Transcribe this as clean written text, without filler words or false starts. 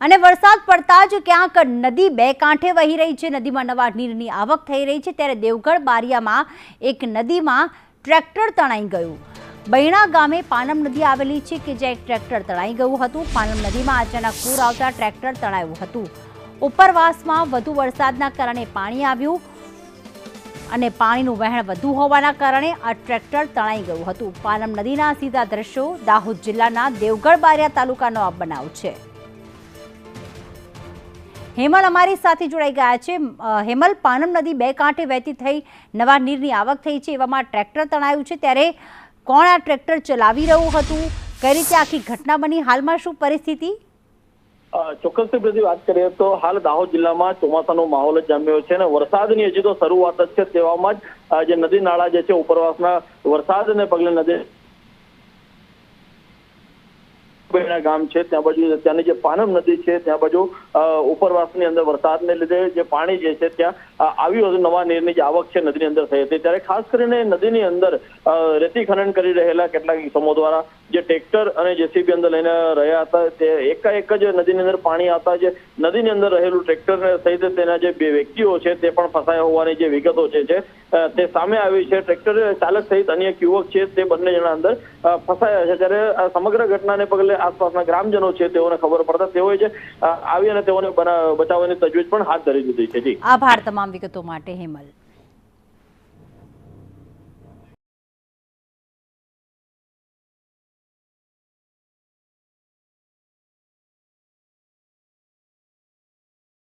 અને વરસાદ પડતા જ ક્યાંક નદી બે કાંઠે વહી રહી છે, નદીમાં નવા નીરની આવક થઈ રહી છે, ત્યારે દેવગઢ બારિયામાં એક નદીમાં ટ્રેક્ટર તણાઈ ગયું। બૈણા ગામે પાનમ નદી આવેલી છે કે જ્યાં એક ટ્રેક્ટર તણાઈ ગયું હતું। પાનમ નદીમાં અચાનક પૂર આવતા ટ્રેક્ટર તણાયું હતું। ઉપરવાસમાં વધુ વરસાદના કારણે પાણી આવ્યું અને પાણીનું વહેણ વધુ હોવાના કારણે આ ટ્રેક્ટર તણાઈ ગયું હતું। પાનમ નદીના સીધા દ્રશ્યો દાહોદ જિલ્લાના દેવગઢ બારિયા તાલુકાનો આ બનાવ છે। હેમલ અમારી સાથે જોડાઈ ગયા છે। હેમલ, પાનમ નદી બે કાંઠે વહેતી થઈ નવા નીરની આવક થઈ છે, એવામાં ટ્રેક્ટર તણાયું છે, ત્યારે કોણ આ ટ્રેક્ટર ચલાવી રહ્યું હતું, કઈ રીતે આખી ઘટના બની, હાલમાં શું પરિસ્થિતિ? ચોક્કસથી બધી વાત કરીએ તો હાલ દાહોદ જિલ્લામાં ચોમાસાનો માહોલ જ જામ્યો છે અને વરસાદની હજી તો શરૂઆત જ છે। તેવામાં જ જે નદી નાળા જે છે ઉપરવાસના વરસાદને પગલે નદી ગામ છે ત્યાં બાજુ ત્યાંની જે પાનમ નદી છે ત્યાં બાજુ ઉપરવાસની અંદર વરસાદને લીધે જે પાણી જે છે ત્યાં આવ્યું હતું, નવા નીરની જે આવક છે નદીની અંદર થઈ હતી। ત્યારે ખાસ કરીને નદીની અંદર રેતી ખનન કરી રહેલા કેટલાક ઇસમો દ્વારા જે ટ્રેક્ટર અને જેસીબી અંદર લઈને રહ્યા હતા, તે એકાએક જ નદીની અંદર પાણી આવતા જે નદીની અંદર રહેલું ટ્રેક્ટર સહિત તેના જે બે વ્યક્તિઓ છે તે પણ ફસાયા હોવાની જે વિગતો છે તે સામે આવી છે। ટ્રેક્ટર ચાલક સહિત અન્ય એક યુવક છે તે બંને જણા અંદર ફસાયા છે। ત્યારે આ સમગ્ર ઘટનાને પગલે આસપાસના ગ્રામજનો છે તેઓને ખબર પડતા તેઓએ જે આવી અને તેઓને બચાવવાની તજવીજ પણ હાથ ધરી દીધી છે। જી, આભાર તમામ વિગતો માટે હેમલ।